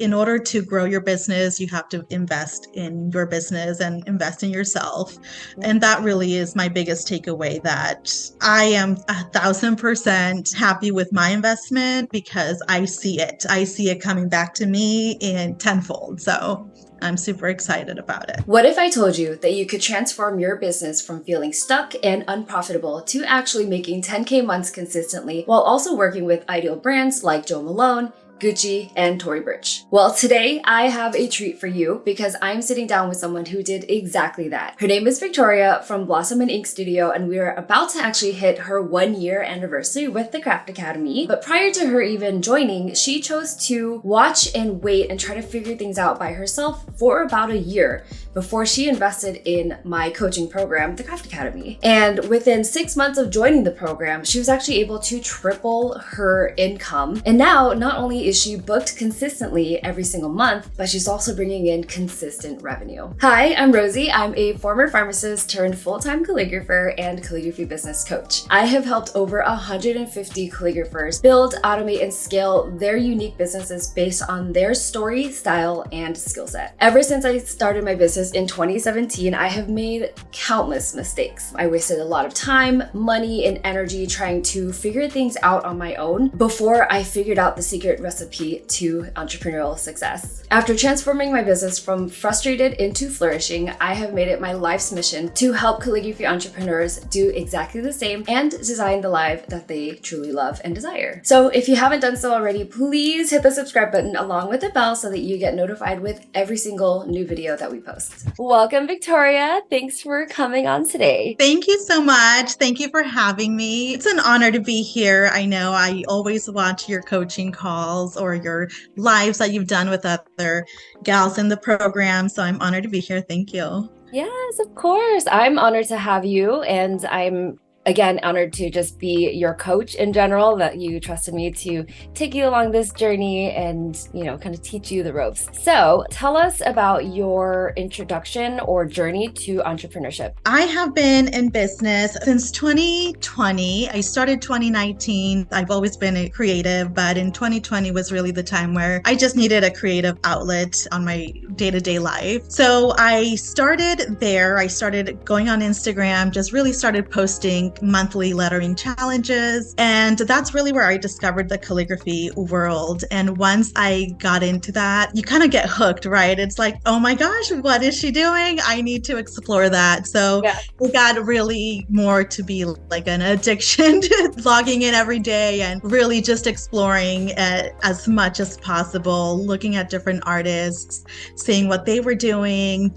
in order to grow your business, you have to invest in your business and invest in yourself. And that really is my biggest takeaway, that I am 1,000% happy with my investment because I see it. I see it coming back to me in tenfold. So I'm super excited about it. What if I told you that you could transform your business from feeling stuck and unprofitable to actually making 10K months consistently while also working with ideal brands like Jo Malone, Gucci, and Tori Burch? Well, today I have a treat for you because I'm sitting down with someone who did exactly that. Her name is Victoria from Blossom and Ink Studio, and we are about to actually hit her 1-year anniversary with the Craft Academy. But prior to her even joining, she chose to watch and wait and try to figure things out by herself for about a year before she invested in my coaching program, the Craft Academy. And within 6 months of joining the program, she was actually able to triple her income. And now, not only is she booked consistently every single month, but she's also bringing in consistent revenue. Hi, I'm Rosie. I'm a former pharmacist turned full-time calligrapher and calligraphy business coach. I have helped over 150 calligraphers build, automate, and scale their unique businesses based on their story, style, and skill set. Ever since I started my business in 2017, I have made countless mistakes. I wasted a lot of time, money, and energy trying to figure things out on my own before I figured out the secret recipe to entrepreneurial success. After transforming my business from frustrated into flourishing, I have made it my life's mission to help calligraphy entrepreneurs do exactly the same and design the life that they truly love and desire. So if you haven't done so already, please hit the subscribe button along with the bell so that you get notified with every single new video that we post. Welcome, Victoria. Thanks for coming on today. Thank you so much. Thank you for having me. It's an honor to be here. I know I always watch your coaching calls or your lives that you've done with other gals in the program. So I'm honored to be here. Thank you. Yes, of course. I'm honored to have you. And I'm again honored to just be your coach in general, that you trusted me to take you along this journey and, kind of teach you the ropes. So tell us about your introduction or journey to entrepreneurship. I have been in business since 2020. I started 2019. I've always been a creative, but in 2020 was really the time where I just needed a creative outlet on my day-to-day life. So I started there. I started going on Instagram, just really started posting monthly lettering challenges. And that's really where I discovered the calligraphy world. And once I got into that, you kind of get hooked, right? It's like, oh my gosh, what is she doing? I need to explore that. So it got really more to be like an addiction to logging in every day and really just exploring as much as possible, looking at different artists, seeing what they were doing,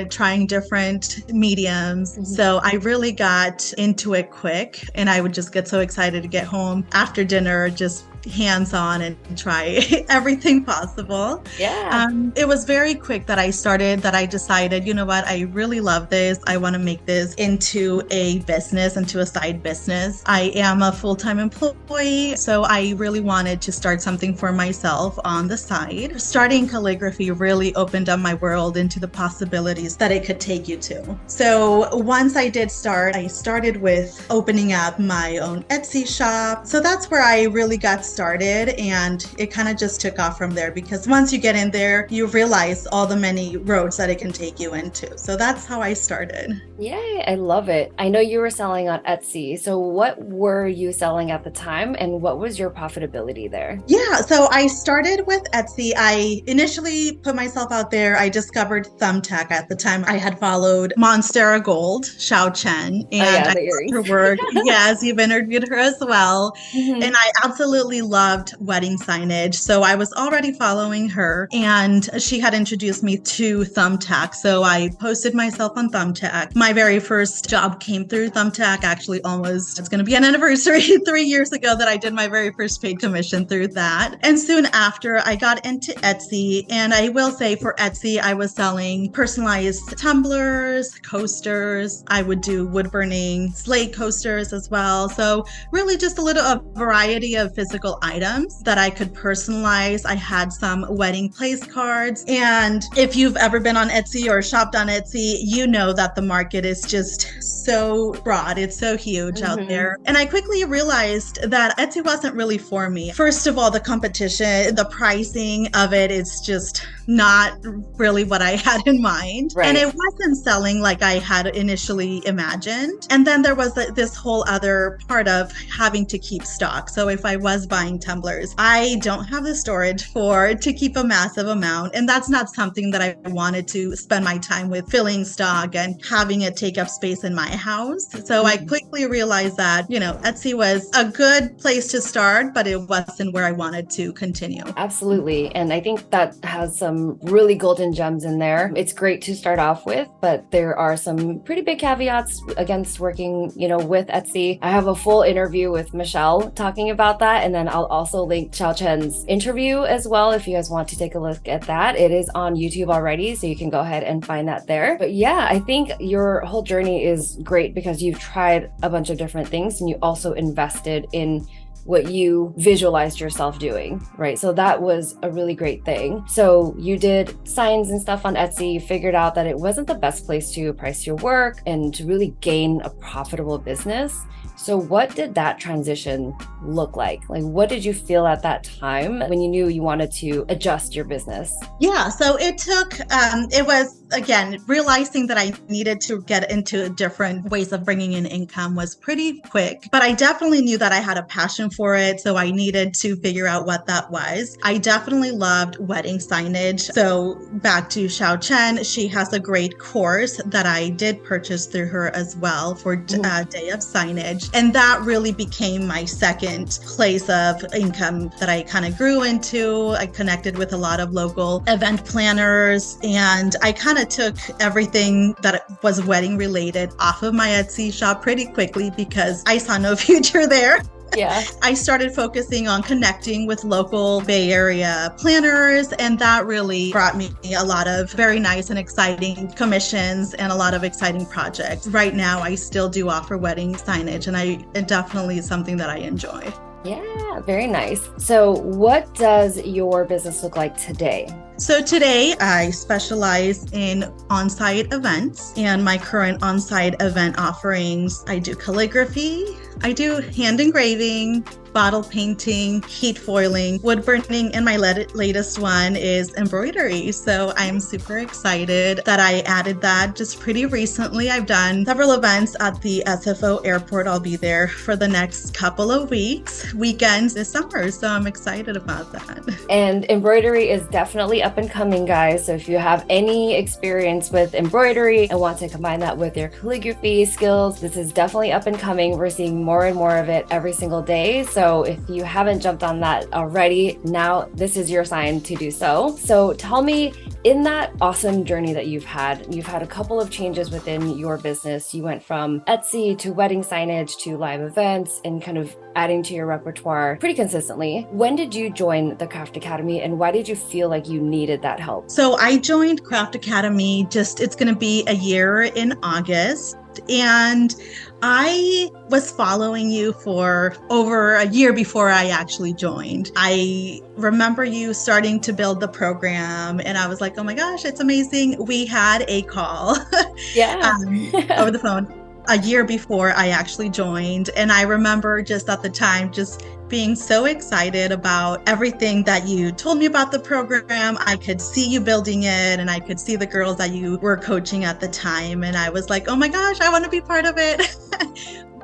trying different mediums. Mm-hmm. So I really got into it quick, and I would just get so excited to get home after dinner, just hands-on and try everything possible. It was very quick that I decided, you know what, I really love this. I want to make this into a business, into a side business. I am a full-time employee, so I really wanted to start something for myself on the side. Starting calligraphy really opened up my world into the possibilities that it could take you to. So once I did start, I started with opening up my own Etsy shop. So that's where I really got started, and it kind of just took off from there, because once you get in there, you realize all the many roads that it can take you into. So that's how I started. Yay, I love it. I know you were selling on Etsy. So what were you selling at the time, and what was your profitability there? Yeah, so I started with Etsy. I initially put myself out there. I discovered Thumbtack at the time. I had followed Monstera Gold, Xiao Chen, and I loved her work. Yes, you've interviewed her as well. Mm-hmm. And I absolutely loved wedding signage. So I was already following her, and she had introduced me to Thumbtack. So I posted myself on Thumbtack. My very first job came through Thumbtack. Actually, it's going to be an anniversary 3 years ago that I did my very first paid commission through that. And soon after, I got into Etsy. And I will say, for Etsy, I was selling personalized tumblers, coasters. I would do wood burning slate coasters as well. So really just a variety of physical little items that I could personalize. I had some wedding place cards. And if you've ever been on Etsy or shopped on Etsy, you know that the market is just so broad. It's so huge out there. And I quickly realized that Etsy wasn't really for me. First of all, the competition, the pricing of it is just not really what I had in mind. Right. And it wasn't selling like I had initially imagined. And then there was this whole other part of having to keep stock. So if I was buying tumblers, I don't have the storage to keep a massive amount. And that's not something that I wanted to spend my time with, filling stock and having it take up space in my house. So I quickly realized that, Etsy was a good place to start, but it wasn't where I wanted to continue. Absolutely. And I think that has some really golden gems in there. It's great to start off with, but there are some pretty big caveats against working, with Etsy. I have a full interview with Michelle talking about that. And then I'll also link Xiao Chen's interview as well if you guys want to take a look at that. It is on YouTube already, so you can go ahead and find that there. But yeah, I think your whole journey is great because you've tried a bunch of different things and you also invested in what you visualized yourself doing, right? So that was a really great thing. So you did signs and stuff on Etsy, you figured out that it wasn't the best place to price your work and to really gain a profitable business. So what did that transition look like? Like, what did you feel at that time when you knew you wanted to adjust your business? Yeah, so it was, again, realizing that I needed to get into different ways of bringing in income was pretty quick, but I definitely knew that I had a passion for it. So I needed to figure out what that was. I definitely loved wedding signage. So back to Xiao Chen, she has a great course that I did purchase through her as well for Day of Signage. And that really became my second place of income that I kind of grew into. I connected with a lot of local event planners, and I kind of took everything that was wedding related off of my Etsy shop pretty quickly because I saw no future there. Yeah. I started focusing on connecting with local Bay Area planners, and that really brought me a lot of very nice and exciting commissions and a lot of exciting projects. Right now, I still do offer wedding signage, and it definitely is something that I enjoy. Yeah, very nice. So what does your business look like today? So today I specialize in on-site events, and my current on-site event offerings, I do calligraphy, I do hand engraving, bottle painting, heat foiling, wood burning, and my latest one is embroidery. So I'm super excited that I added that just pretty recently. I've done several events at the SFO airport. I'll be there for the next couple of weekends this summer. So I'm excited about that. And embroidery is definitely up and coming, guys. So if you have any experience with embroidery and want to combine that with your calligraphy skills, this is definitely up and coming. We're seeing more and more of it every single day. So if you haven't jumped on that already, now this is your sign to do so. So tell me, in that awesome journey that you've had a couple of changes within your business. You went from Etsy to wedding signage to live events and kind of adding to your repertoire pretty consistently. When did you join the Craft Academy and why did you feel like you needed that help? So I joined Craft Academy it's going to be a year in August. And I was following you for over a year before I actually joined. I remember you starting to build the program and I was like, oh my gosh, it's amazing. We had a call over the phone a year before I actually joined. And I remember just at the time, just being so excited about everything that you told me about the program. I could see you building it and I could see the girls that you were coaching at the time. And I was like, oh my gosh, I want to be part of it.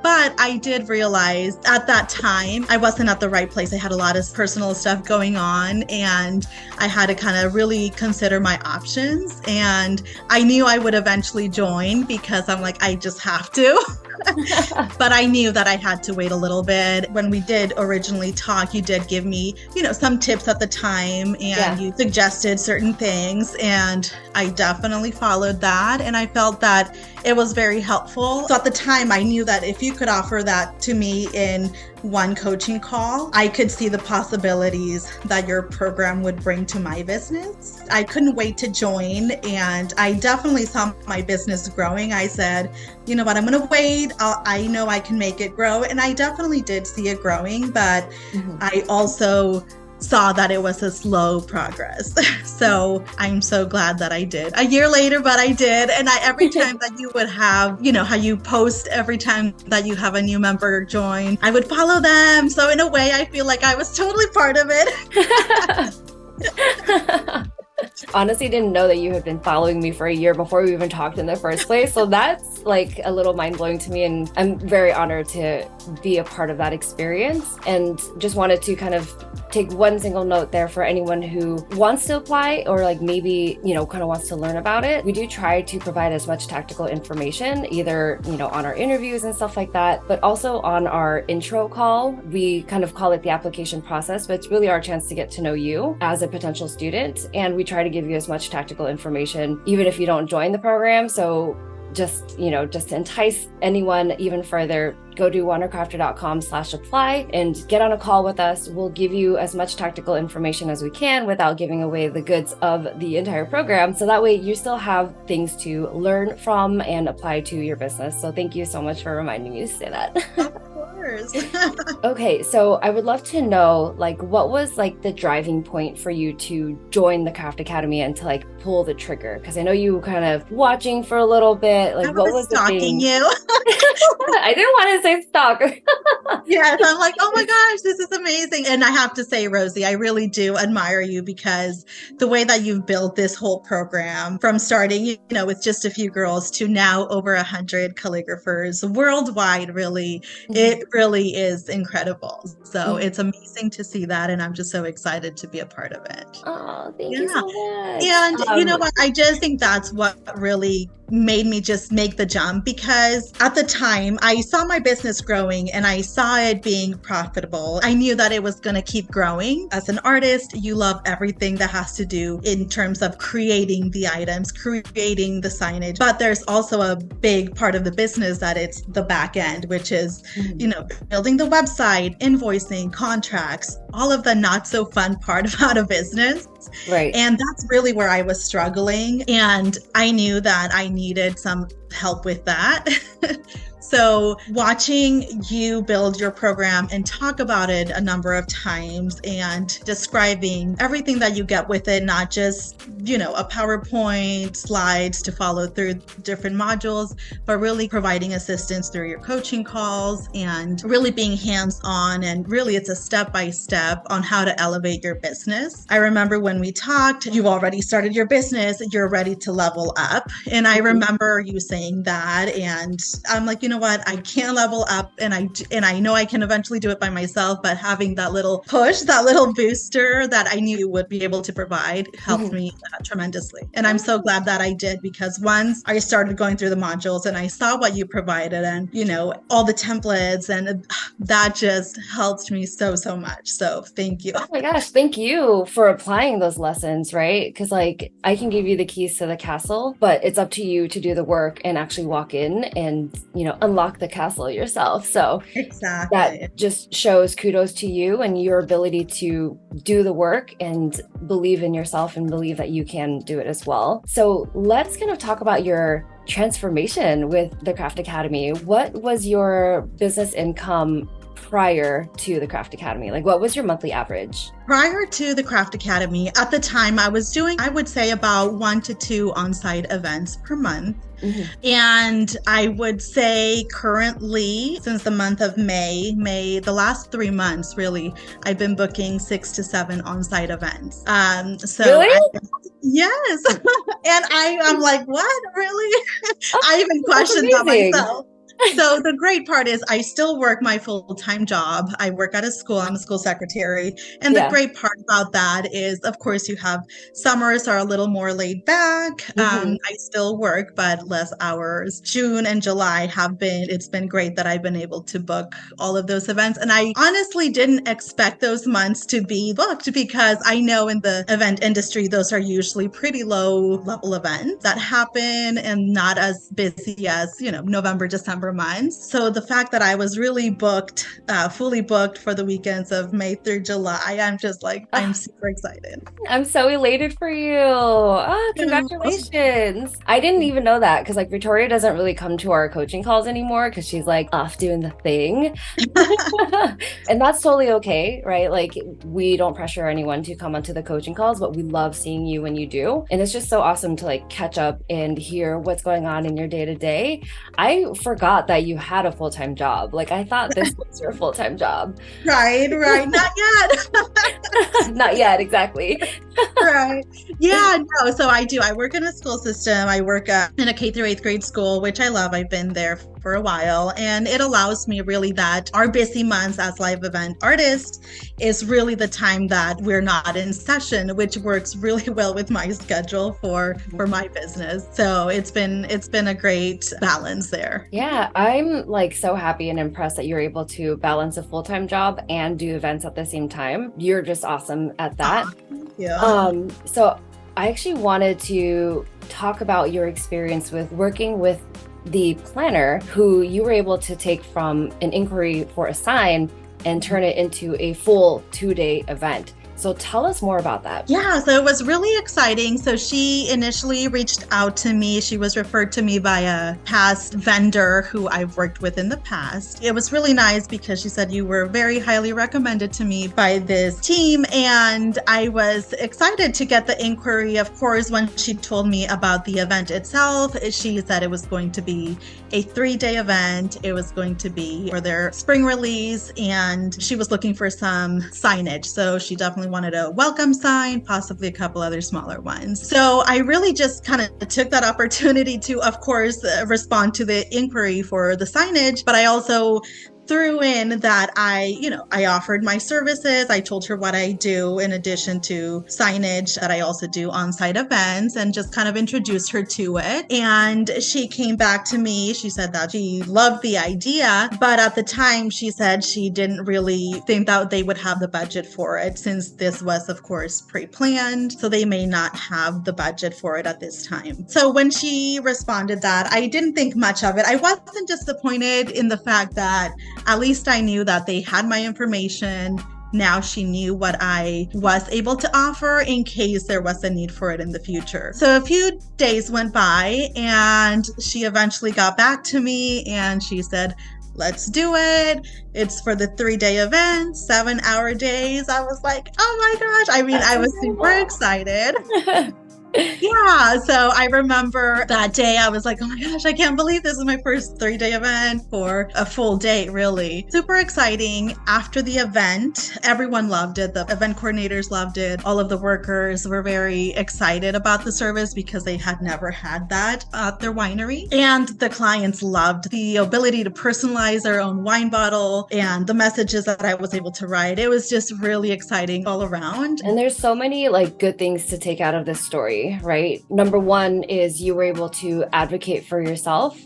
But I did realize at that time, I wasn't at the right place. I had a lot of personal stuff going on and I had to kind of really consider my options. And I knew I would eventually join because I'm like, I just have to. But I knew that I had to wait a little bit. When we did originally talk, you did give me, some tips at the time and you suggested certain things and I definitely followed that. And I felt that it was very helpful. So at the time, I knew that if you could offer that to me in one coaching call, I could see the possibilities that your program would bring to my business. I couldn't wait to join and I definitely saw my business growing. I said, you know what, I'm going to wait. I know I can make it grow. And I definitely did see it growing, but I also saw that it was a slow progress. So I'm so glad that I did. A year later, but I did. And every time that you would have, how you post every time that you have a new member join, I would follow them. So in a way, I feel like I was totally part of it. Honestly, didn't know that you had been following me for a year before we even talked in the first place. So that's like a little mind blowing to me. And I'm very honored to be a part of that experience, and just wanted to kind of take one single note there for anyone who wants to apply, or like maybe, kind of wants to learn about it. We do try to provide as much tactical information, either, on our interviews and stuff like that, but also on our intro call. We kind of call it the application process, but it's really our chance to get to know you as a potential student. And we try to give you as much tactical information, even if you don't join the program. So just to entice anyone even further, go to wondercrafter.com/apply and get on a call with us. We'll give you as much tactical information as we can without giving away the goods of the entire program. So that way you still have things to learn from and apply to your business. So thank you so much for reminding me to say that. Of course. Okay, so I would love to know, what was the driving point for you to join the Craft Academy and to pull the trigger? Because I know you were kind of watching for a little bit. I was stalking you. I didn't want to say stalker. Yes, I'm like, oh my gosh, this is amazing. And I have to say, Rosie, I really do admire you, because the way that you've built this whole program from starting, with just a few girls to now over 100 calligraphers worldwide, really, it really is incredible. So it's amazing to see that. And I'm just so excited to be a part of it. Oh, thank you so much. And you know what? I just think that's what really made me just make the jump, because at the time I saw my business growing and I saw it being profitable. I knew that it was going to keep growing. As an artist, you love everything that has to do in terms of creating the items, creating the signage. But there's also a big part of the business that it's the back end, which is, building the website, invoicing, contracts, all of the not so fun part about a business. Right. And that's really where I was struggling. And I knew that I needed some help with that. So watching you build your program and talk about it a number of times and describing everything that you get with it, not just, a PowerPoint, slides to follow through different modules, but really providing assistance through your coaching calls and really being hands-on. And really it's a step-by-step on how to elevate your business. I remember when we talked, you've already started your business, you're ready to level up. And I remember you saying that, and I'm like, you know what, I can level up, and I know I can eventually do it by myself, but having that little push, that little booster that I knew you would be able to provide helped me tremendously. And I'm so glad that I did, because once I started going through the modules and I saw what you provided and, all the templates, and that just helped me so much. So thank you. Oh my gosh, thank you for applying those lessons, right? Because I can give you the keys to the castle, but it's up to you to do the work and actually walk in and, unlock the castle yourself. So exactly, that just shows kudos to you and your ability to do the work and believe in yourself and believe that you can do it as well. So let's kind of talk about your transformation with the Craft Academy. What was your business income prior to the Craft Academy? What was your monthly average? Prior to the Craft Academy, at the time I was doing, I would say, about 1 to 2 on-site events per month. And I would say currently, since the month of May, the last 3 months, really, I've been booking 6 to 7 on-site events. Really? Yes. And I'm like, what? Really? I even questioned that myself. So the great part is I still work my full-time job. I work at a school. I'm a school secretary. And the great part about that is, of course, you have summers are a little more laid back. I still work, but less hours. June and July it's been great that I've been able to book all of those events. And I honestly didn't expect those months to be booked, because I know in the event industry, those are usually pretty low level events that happen and not as busy as, November, December, summer months. So the fact that I was really booked, fully booked for the weekends of May through July, I'm just like, I'm super excited. I'm so elated for you. Oh, congratulations. I didn't even know that because like Victoria doesn't really come to our coaching calls anymore because she's like off doing the thing. And that's totally okay, right? Like we don't pressure anyone to come onto the coaching calls, but we love seeing you when you do. And it's just so awesome to like catch up and hear what's going on in your day to day. I forgot that you had a full-time job. Like I thought this was your full-time job. Right. Not yet. Not yet, exactly. Right. Yeah, no. So I do. I work in a school system. I work in a K through 8th grade school, which I love. I've been there for a while. And it allows me really that our busy months as live event artists is really the time that we're not in session, which works really well with my schedule for my business. So it's been a great balance there. Yeah, I'm like so happy and impressed that you're able to balance a full-time job and do events at the same time. You're just awesome at that. Yeah. So I actually wanted to talk about your experience with working with the planner who you were able to take from an inquiry for a sign and turn it into a full 2-day event. So tell us more about that. Yeah, so it was really exciting. So she initially reached out to me. She was referred to me by a past vendor who I've worked with in the past. It was really nice because she said you were very highly recommended to me by this team. And I was excited to get the inquiry. Of course, when she told me about the event itself, she said it was going to be a 3-day event. It was going to be for their spring release. And she was looking for some signage. So she definitely wanted a welcome sign, possibly a couple other smaller ones. So I really just kind of took that opportunity to, of course, respond to the inquiry for the signage, but I also threw in that I offered my services. I told her what I do in addition to signage, that I also do on-site events, and just kind of introduced her to it. And she came back to me. She said that she loved the idea, but at the time she said she didn't really think that they would have the budget for it, since this was, of course, pre-planned. So they may not have the budget for it at this time. So when she responded that, I didn't think much of it. I wasn't disappointed in the fact that at least I knew that they had my information. Now she knew what I was able to offer in case there was a need for it in the future. So a few days went by and she eventually got back to me and she said, let's do it. It's for the 3-day event, 7-hour days. I was like, oh my gosh. I mean, I was super excited. Yeah, so I remember that day I was like, oh my gosh, I can't believe this is my first 3-day event for a full day, really. Super exciting. After the event, everyone loved it. The event coordinators loved it. All of the workers were very excited about the service because they had never had that at their winery. And the clients loved the ability to personalize their own wine bottle and the messages that I was able to write. It was just really exciting all around. And there's so many like good things to take out of this story, right? Number one is you were able to advocate for yourself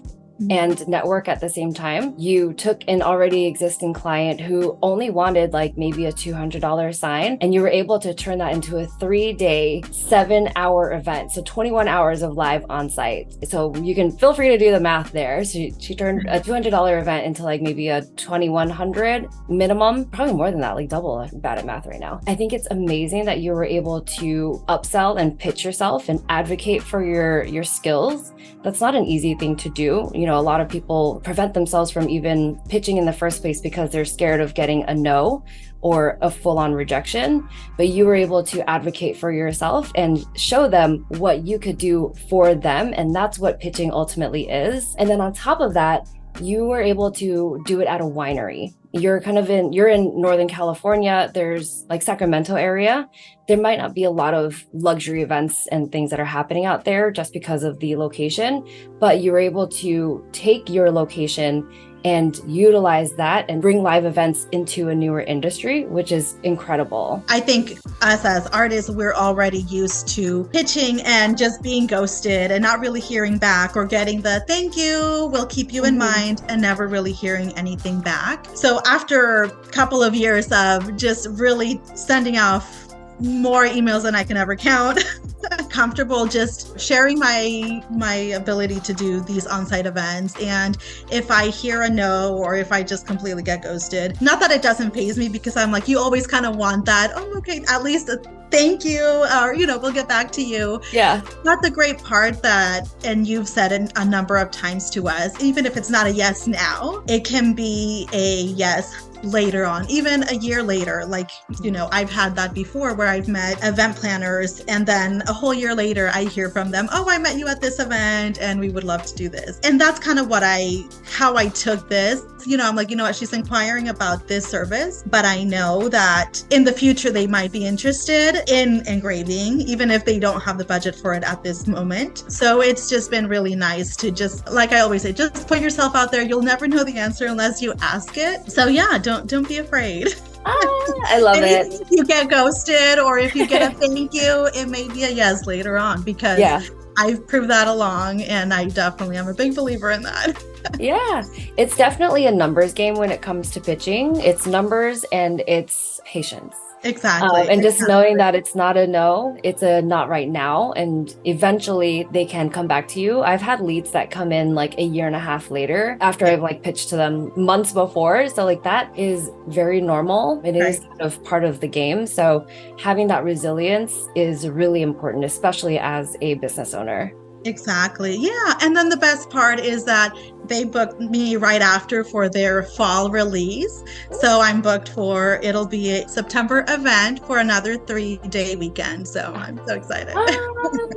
and network at the same time. You took an already existing client who only wanted like maybe a $200 sign, and you were able to turn that into a 3-day, 7-hour event. So 21 hours of live on site. So you can feel free to do the math there. So she turned a $200 event into like maybe a $2,100 minimum, probably more than that, like double. I'm bad at math right now. I think it's amazing that you were able to upsell and pitch yourself and advocate for your skills. That's not an easy thing to do. You know, a lot of people prevent themselves from even pitching in the first place because they're scared of getting a no or a full-on rejection. But you were able to advocate for yourself and show them what you could do for them. And that's what pitching ultimately is. And then on top of that, you were able to do it at a winery. You're in Northern California. There's like Sacramento area. There might not be a lot of luxury events and things that are happening out there just because of the location, but you were able to take your location and utilize that and bring live events into a newer industry, which is incredible. I think us as artists, we're already used to pitching and just being ghosted and not really hearing back, or getting the thank you, we'll keep you in mind, and never really hearing anything back. So after a couple of years of just really sending off more emails than I can ever count, comfortable just sharing my ability to do these on-site events. And if I hear a no, or if I just completely get ghosted, not that it doesn't faze me, because I'm like, you always kind of want that, oh, okay, at least thank you, or, we'll get back to you. Yeah. Not the great part that, and you've said it a number of times to us, even if it's not a yes now, it can be a yes later on, even a year later. Like, I've had that before where I've met event planners and then a whole year later I hear from them, oh, I met you at this event and we would love to do this. And that's kind of how I took this. I'm like, what, she's inquiring about this service, but I know that in the future they might be interested in engraving, even if they don't have the budget for it at this moment. So it's just been really nice to just, like I always say, just put yourself out there. You'll never know the answer unless you ask it. So yeah, don't be afraid. I love it. If you get ghosted or if you get a thank you, it may be a yes later on, because I've proved that along, and I definitely am a big believer in that. Yeah, it's definitely a numbers game when it comes to pitching. It's numbers and it's patience. Exactly. And just knowing that it's not a no, it's a not right now. And eventually they can come back to you. I've had leads that come in like a year and a half later after I've like pitched to them months before. So like that is very normal. It is kind of part of the game. So having that resilience is really important, especially as a business owner. Exactly. Yeah. And then the best part is that they booked me right after for their fall release. So I'm booked it'll be a September event for another 3-day weekend. So I'm so excited.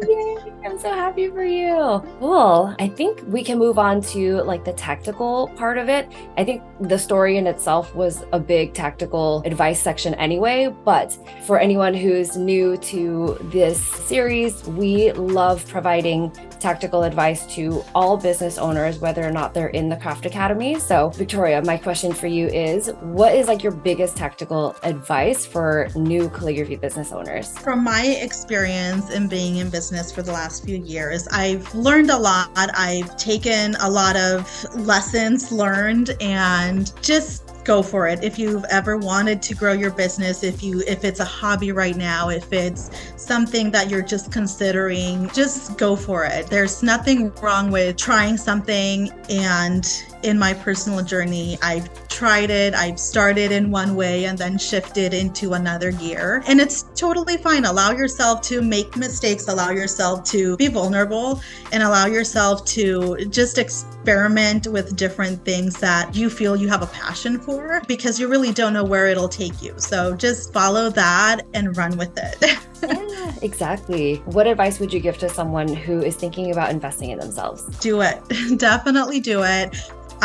Yay. I'm so happy for you. Cool. I think we can move on to like the tactical part of it. I think the story in itself was a big tactical advice section anyway, but for anyone who's new to this series, we love providing tactical advice to all business owners, whether or not they're in the Craft Academy. So Victoria, my question for you is, what is like your biggest tactical advice for new calligraphy business owners? From my experience in being in business for the last few years, I've learned a lot. I've taken a lot of lessons learned, and just go for it. If you've ever wanted to grow your business, if it's a hobby right now, if it's something that you're just considering, just go for it. There's nothing wrong with trying something. And in my personal journey, I've tried it. I've started in one way and then shifted into another gear. And it's totally fine. Allow yourself to make mistakes, allow yourself to be vulnerable, and allow yourself to just experiment with different things that you feel you have a passion for, because you really don't know where it'll take you. So just follow that and run with it. Yeah, exactly. What advice would you give to someone who is thinking about investing in themselves? Do it. Definitely do it.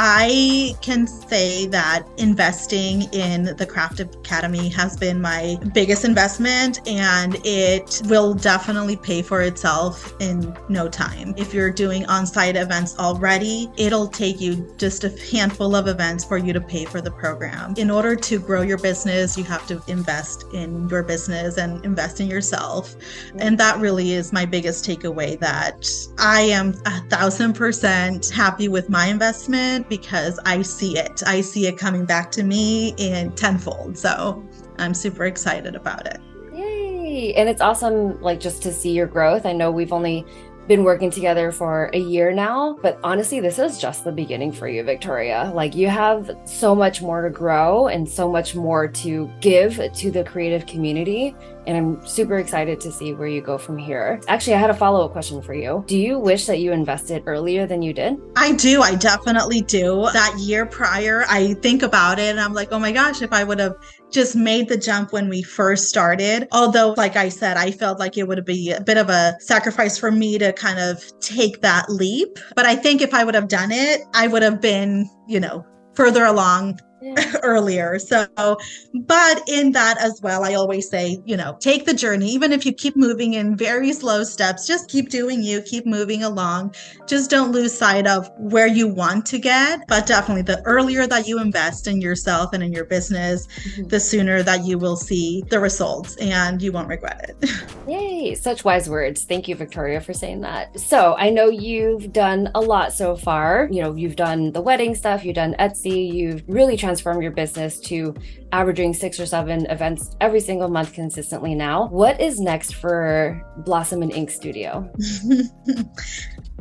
I can say that investing in the Craft Academy has been my biggest investment, and it will definitely pay for itself in no time. If you're doing on-site events already, it'll take you just a handful of events for you to pay for the program. In order to grow your business, you have to invest in your business and invest in yourself. And that really is my biggest takeaway, that I am 1,000% happy with my investment, because I see it. I see it coming back to me in tenfold. So I'm super excited about it. Yay. And it's awesome, like, just to see your growth. I know we've only been working together for a year now, but honestly, this is just the beginning for you, Victoria. Like, you have so much more to grow and so much more to give to the creative community. And I'm super excited to see where you go from here. Actually, I had a follow-up question for you. Do you wish that you invested earlier than you did? I do. I definitely do. That year prior, I think about it and I'm like, oh my gosh, if I would have just made the jump when we first started. Although, like I said, I felt like it would be a bit of a sacrifice for me to kind of take that leap. But I think if I would have done it, I would have been, further along earlier. So, but in that as well, I always say, take the journey. Even if you keep moving in very slow steps, just keep doing you, keep moving along. Just don't lose sight of where you want to get. But definitely the earlier that you invest in yourself and in your business, the sooner that you will see the results and you won't regret it. Yay, such wise words. Thank you, Victoria, for saying that. So I know you've done a lot so far. You've done the wedding stuff, you've done Etsy, you've really transform your business to averaging 6 or 7 events every single month consistently now. What is next for Blossom and Ink Studio?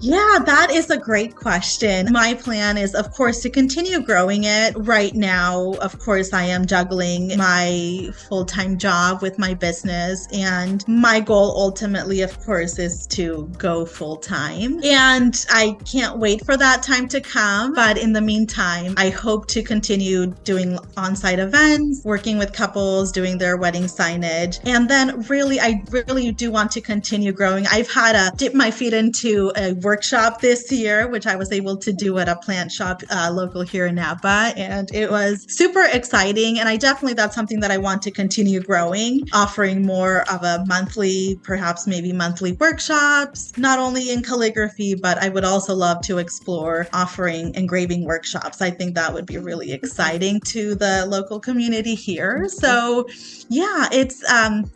Yeah, that is a great question. My plan is, of course, to continue growing it. Right now, of course, I am juggling my full-time job with my business. And my goal ultimately, of course, is to go full-time. And I can't wait for that time to come. But in the meantime, I hope to continue doing on-site events, working with couples, doing their wedding signage. And then I really do want to continue growing. I've had to dip my feet into a workshop this year, which I was able to do at a plant shop local here in Napa. And it was super exciting. And that's something that I want to continue growing, offering more of a monthly, perhaps maybe monthly workshops, not only in calligraphy, but I would also love to explore offering engraving workshops. I think that would be really exciting to the local community here. So yeah, it's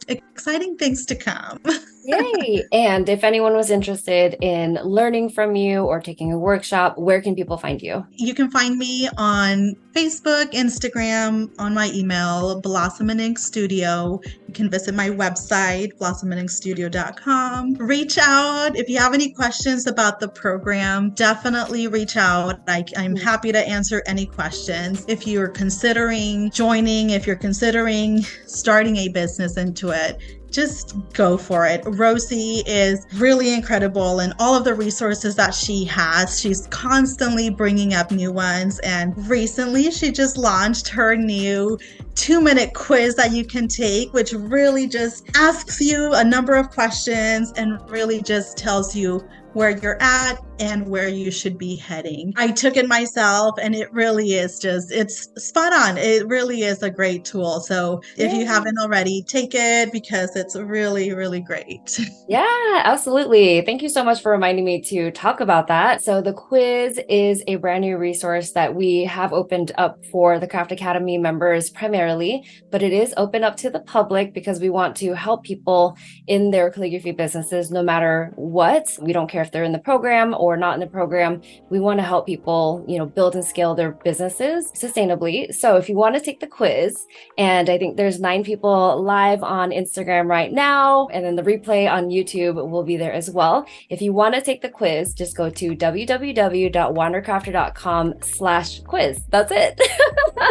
exciting things to come. Yay! And if anyone was interested in learning from you or taking a workshop, where can people find you? You can find me on Facebook, Instagram, on my email, Blossom and Ink Studio. You can visit my website, blossomandinkstudio.com. Reach out if you have any questions about the program. Definitely reach out. I'm happy to answer any questions. If you're considering joining, if you're considering starting a business into it, just go for it. Rosie is really incredible and all of the resources that she has. She's constantly bringing up new ones. And recently she just launched her new 2-minute quiz that you can take, which really just asks you a number of questions and really just tells you where you're at and where you should be heading. I took it myself and it really is it's spot on. It really is a great tool. So if you haven't already, take it because it's really, really great. Yeah, absolutely. Thank you so much for reminding me to talk about that. So the quiz is a brand new resource that we have opened up for the Craft Academy members primarily, but it is open up to the public because we want to help people in their calligraphy businesses, no matter what. We don't care if they're in the program or not in the program. We want to help people, build and scale their businesses sustainably. So if you want to take the quiz, and I think there's 9 people live on Instagram right now, and then the replay on YouTube will be there as well. If you want to take the quiz, just go to www.wandercrafter.com/quiz. That's it.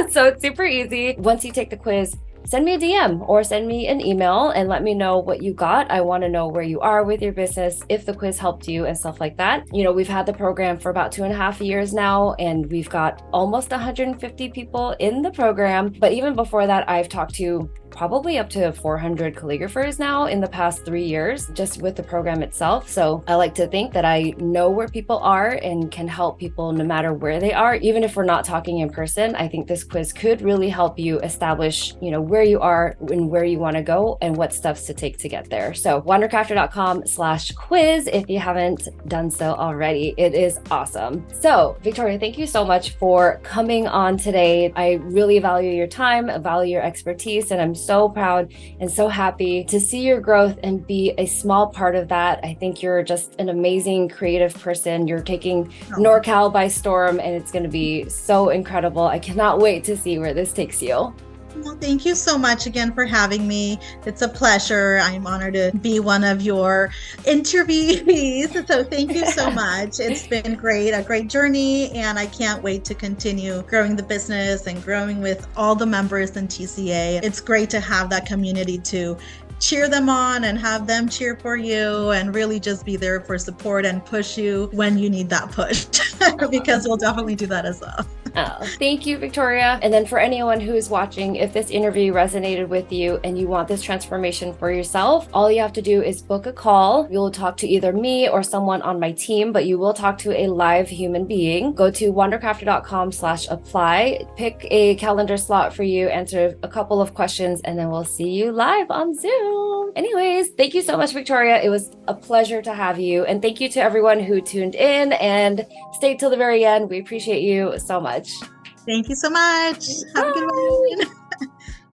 So it's super easy. Once you take the quiz, send me a DM or send me an email and let me know what you got. I want to know where you are with your business, if the quiz helped you and stuff like that. We've had the program for about 2.5 years now, and we've got almost 150 people in the program. But even before that, I've talked to probably up to 400 calligraphers now in the past 3 years, just with the program itself. So I like to think that I know where people are and can help people no matter where they are. Even if we're not talking in person, I think this quiz could really help you establish, where you are and where you want to go and what steps to take to get there. So wandercrafter.com/quiz if you haven't done so already. It is awesome. So Victoria, thank you so much for coming on today. I really value your time, value your expertise, and I'm so proud and so happy to see your growth and be a small part of that. I think you're just an amazing creative person. You're taking NorCal by storm, and it's going to be so incredible. I cannot wait to see where this takes you. Well, thank you so much again for having me. It's a pleasure. I'm honored to be one of your interviewees. So thank you so much. It's been great, a great journey, and I can't wait to continue growing the business and growing with all the members in TCA. It's great to have that community to cheer them on and have them cheer for you and really just be there for support and push you when you need that push because we'll definitely do that as well. Oh, thank you, Victoria. And then for anyone who is watching, if this interview resonated with you and you want this transformation for yourself, all you have to do is book a call. You'll talk to either me or someone on my team, but you will talk to a live human being. Go to wandercrafter.com/apply, pick a calendar slot for you, answer a couple of questions, and then we'll see you live on Zoom. Anyways, thank you so much, Victoria. It was a pleasure to have you. And thank you to everyone who tuned in and stayed till the very end. We appreciate you so much. Thank you so much. Have a good one.